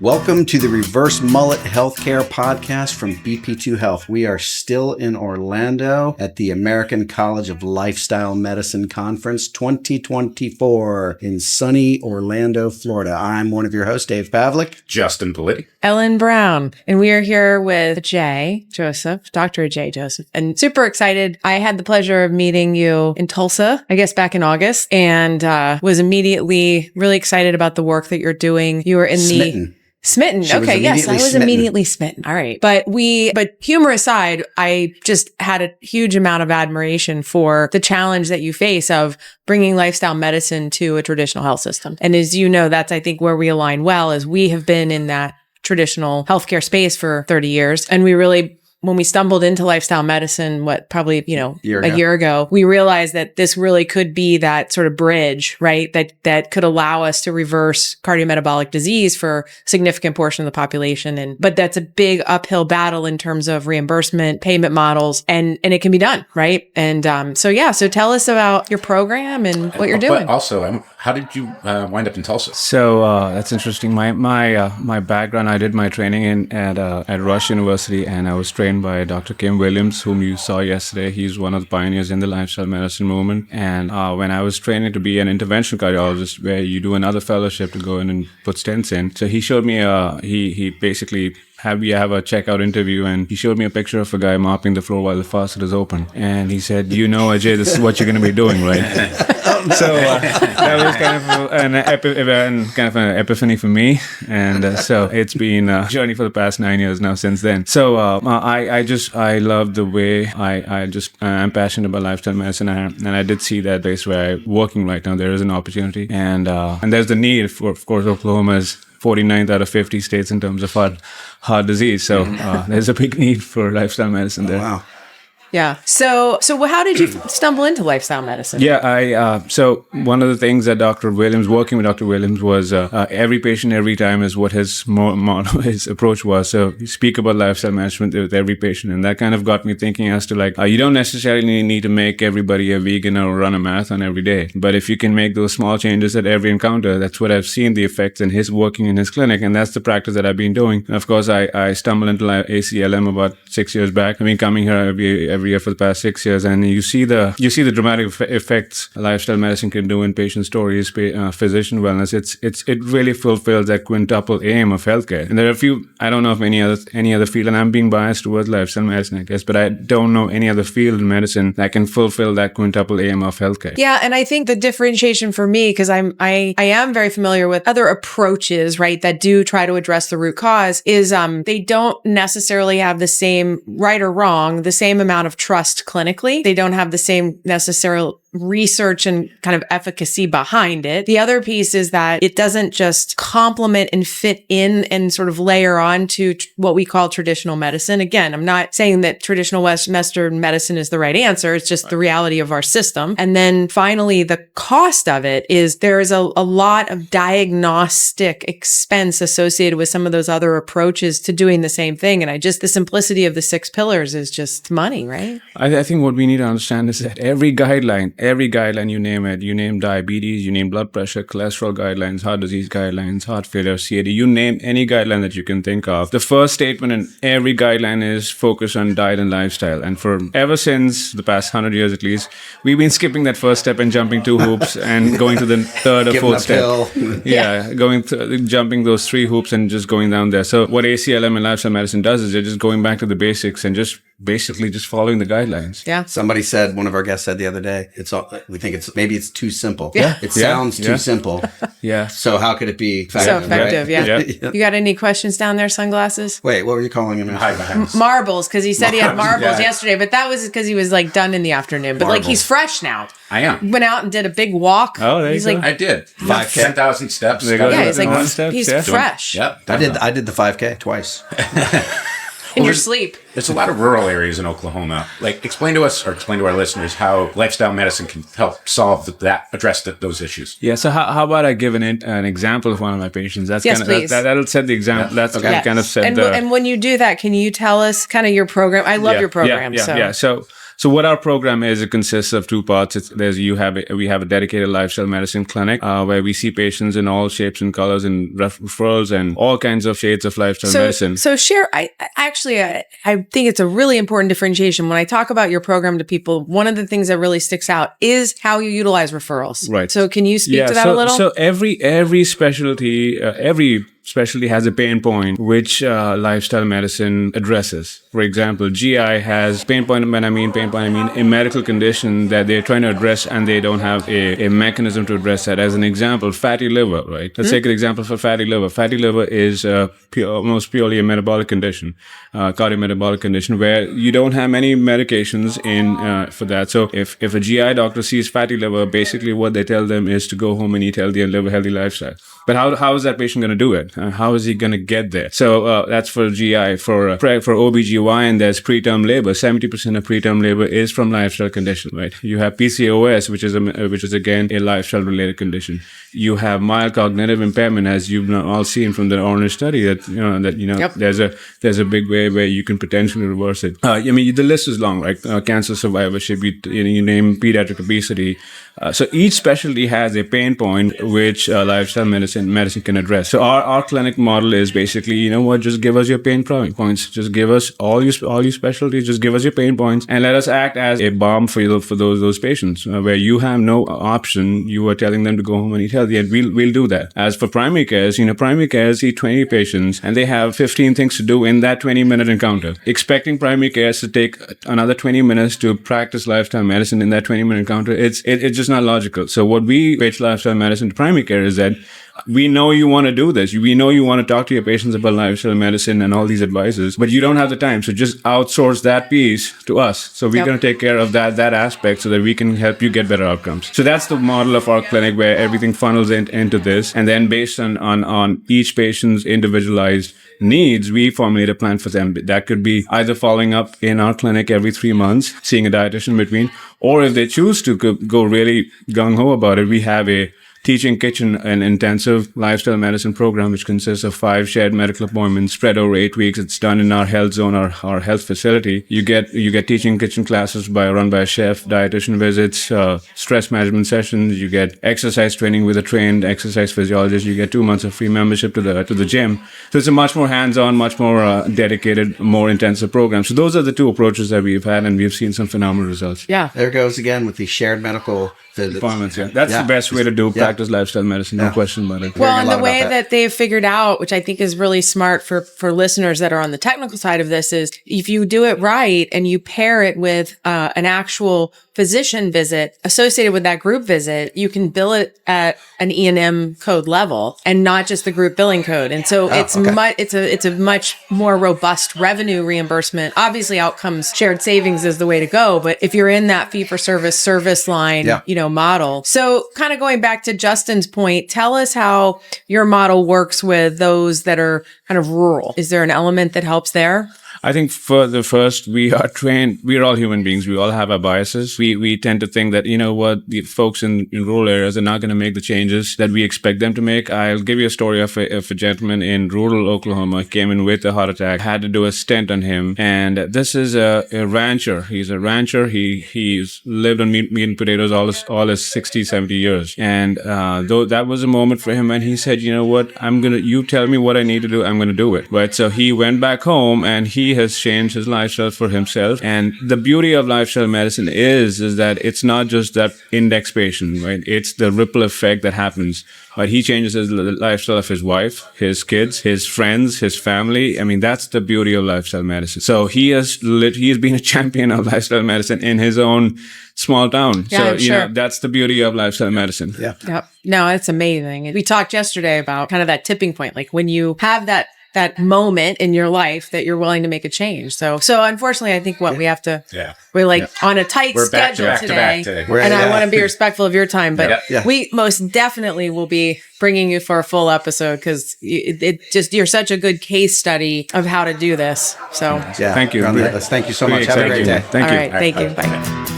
Welcome to the Reverse Mullet Healthcare Podcast from BP2 Health. We are still in Orlando at the American College of Lifestyle Medicine Conference 2024 in sunny Orlando, Florida. I'm one of your hosts, Dave Pavlik. Justin Politti. Ellen Brown. And we are here with Ajay Joseph, Dr. Ajay Joseph, and super excited. I had the pleasure of meeting you in Tulsa, I guess back in August, and was immediately really excited about the work that you're doing. You were in Smitten. Okay. Yes. I was immediately smitten. All right. But humor aside, I just had a huge amount of admiration for the challenge that you face of bringing lifestyle medicine to a traditional health system. And as you know, that's, I think, where we align well, as we have been in that traditional healthcare space for 30 years. And we really, when we stumbled into lifestyle medicine, a year ago, we realized that this really could be that sort of bridge, right? That could allow us to reverse cardiometabolic disease for a significant portion of the population. But that's a big uphill battle in terms of reimbursement, payment models, and it can be done, right? And so tell us about your program and what you're doing. But also, how did you wind up in Tulsa? So that's interesting. My background, I did my training at Rush University, and I was trained by Dr. Kim Williams, whom you saw yesterday. He's one of the pioneers in the lifestyle medicine movement. And when I was training to be an interventional cardiologist, where you do another fellowship to go in and put stents in, so he showed me, he basically have a checkout interview, and he showed me a picture of a guy mopping the floor while the faucet is open. And he said, Ajay, this is what you're going to be doing, right? So that was kind of an epiphany for me. And so it's been a journey for the past 9 years now since then. So I love the way I'm passionate about lifestyle medicine. And I did see that place where I'm working right now. There is an opportunity. And there's the need for, of course, Oklahoma is 49th out of 50 states in terms of heart disease. So there's a big need for lifestyle medicine there. Wow. Yeah. So how did you stumble into lifestyle medicine? Yeah, so one of the things that working with Dr. Williams was every patient, every time is what his approach was. So you speak about lifestyle management with every patient. And that kind of got me thinking as to you don't necessarily need to make everybody a vegan or run a marathon every day. But if you can make those small changes at every encounter, that's what I've seen the effects in his working in his clinic. And that's the practice that I've been doing. And of course, I stumbled into ACLM about 6 years back. I've been coming here every year for the past 6 years, and you see the dramatic effects lifestyle medicine can do in patient stories, physician wellness. It really fulfills that quintuple aim of healthcare. And there are a few, I don't know of any other field, and I'm being biased towards lifestyle medicine, I guess, but I don't know any other field in medicine that can fulfill that quintuple aim of healthcare. Yeah, and I think the differentiation for me, because I am very familiar with other approaches, right, that do try to address the root cause, is they don't necessarily have the same, right or wrong, the same amount of trust clinically. They don't have the same necessary research and kind of efficacy behind it. The other piece is that it doesn't just complement and fit in and sort of layer on to what we call traditional medicine. Again, I'm not saying that traditional Western medicine is the right answer. It's just the reality of our system. And then finally, the cost of it is there is a lot of diagnostic expense associated with some of those other approaches to doing the same thing. And the simplicity of the 6 pillars is just money, right? I think what we need to understand is that every guideline you name it, you name diabetes, you name blood pressure, cholesterol guidelines, heart disease guidelines, heart failure, CAD, you name any guideline that you can think of. The first statement in every guideline is focus on diet and lifestyle. And ever since the past 100 years at least, we've been skipping that first step and jumping 2 hoops and going to the third or fourth step. Jumping those 3 hoops and just going down there. So what ACLM and lifestyle medicine does is they're just going back to the basics and just basically just following the guidelines. Yeah. Somebody said, one of our guests said the other day, we think it's too simple. Yeah. It sounds too simple. Yeah. So how could it be effective? So effective, right? yeah. You got any questions down there, sunglasses? Wait, what were you calling him? Marbles, because he said he had marbles yesterday, but that was because he was done in the afternoon. But he's fresh now. I am. Went out and did a big walk. Oh, there you go. I did. 10,000 steps. He's fresh. Yep. I did the 5K twice. In your sleep. There's a lot of rural areas in Oklahoma. Explain to us or explain to our listeners how lifestyle medicine can help address those issues. Yeah. So how about I give an example of one of my patients? Please. That'll set the example. That's okay. Kind of set and when you do that, can you tell us kind of your program? I love your program. So So what our program is, it consists of two parts. We have a dedicated lifestyle medicine clinic where we see patients in all shapes and colors and referrals and all kinds of shades of lifestyle medicine. So share, I think it's a really important differentiation. When I talk about your program to people, one of the things that really sticks out is how you utilize referrals. Right. So can you speak to that a little? So every specialty, has a pain point which lifestyle medicine addresses. For example, GI has pain point. When I mean pain point, I mean a medical condition that they're trying to address and they don't have a mechanism to address that. As an example, fatty liver, right? Let's take an example for fatty liver. Fatty liver is almost purely a metabolic condition, cardiometabolic condition, where you don't have many medications for that. So if a GI doctor sees fatty liver, basically what they tell them is to go home and eat healthy and live a healthy lifestyle. But how is that patient going to do it? How is he going to get there? So that's for GI. For OBGYN, there's preterm labor. 70% of preterm labor is from lifestyle condition, right? You have PCOS, which is again a lifestyle related condition. You have mild cognitive impairment, as you've all seen from the Orange study Yep. there's a big way where you can potentially reverse it. The list is long, right? Cancer survivorship, you name pediatric obesity. So each specialty has a pain point which lifestyle medicine can address. So our clinic model is basically, just give us your pain points. Just give us all your specialties. Just give us your pain points and let us act as a balm for those patients where you have no option. You are telling them to go home and eat healthy, and we'll do that. As for primary cares, primary cares see 20 patients and they have 15 things to do in that 20-minute encounter. Expecting primary cares to take another 20 minutes to practice lifestyle medicine in that 20-minute encounter, it's just not logical. So what we pitch lifestyle medicine to primary care is that we know you want to do this. We know you want to talk to your patients about lifestyle medicine and all these advices, but you don't have the time. So just outsource that piece to us. So we're going to take care of that aspect so that we can help you get better outcomes. So that's the model of our clinic where everything funnels into this. And then based on each patient's individualized needs, we formulate a plan for them. That could be either following up in our clinic every 3 months, seeing a dietitian in between, or if they choose to go really gung-ho about it, we have a teaching kitchen, an intensive lifestyle medicine program, which consists of 5 shared medical appointments spread over 8 weeks. It's done in our health zone, our health facility. You get teaching kitchen classes run by a chef, dietitian visits, stress management sessions. You get exercise training with a trained exercise physiologist. You get 2 months of free membership to the gym. So it's a much more hands-on, much more dedicated, more intensive program. So those are the 2 approaches that we've had, and we've seen some phenomenal results. Yeah. There goes again with the shared medical visits. Appointments, yeah. That's the best way to do practice lifestyle medicine, no question about it. Well, and the way that they've figured out, which I think is really smart for listeners that are on the technical side of this, is if you do it right and you pair it with an actual physician visit associated with that group visit, you can bill it at an E&M code level and not just the group billing code. And so it's a much more robust revenue reimbursement. Obviously, outcomes shared savings is the way to go. But if you're in that fee for service line, model. So kind of going back to Justin's point, tell us how your model works with those that are kind of rural. Is there an element that helps there? I think for the first, we are trained. We are all human beings. We all have our biases. We tend to think that, the folks in rural areas are not going to make the changes that we expect them to make. I'll give you a story of a gentleman in rural Oklahoma, came in with a heart attack, had to do a stent on him. And this is a rancher. He's a rancher. He's lived on meat and potatoes all his 60, 70 years. And though that was a moment for him, and he said, you tell me what I need to do, I'm going to do it. Right? So he went back home and he has changed his lifestyle for himself. And the beauty of lifestyle medicine is that it's not just that index patient, right? It's the ripple effect that happens. Right? He changes his lifestyle of his wife, his kids, his friends, his family. I mean, that's the beauty of lifestyle medicine. So he has been a champion of lifestyle medicine in his own small town. Yeah, so, that's the beauty of lifestyle medicine. Yeah. Yep. No, it's amazing. We talked yesterday about kind of that tipping point, like when you have that moment in your life that you're willing to make a change. So unfortunately, I think we're like on a tight schedule today. And I want to be respectful of your time, but we most definitely will be bringing you for a full episode because you're such a good case study of how to do this. So thank you. Thank you so much. Have a great day. Thank you. All right. Thank you. Bye.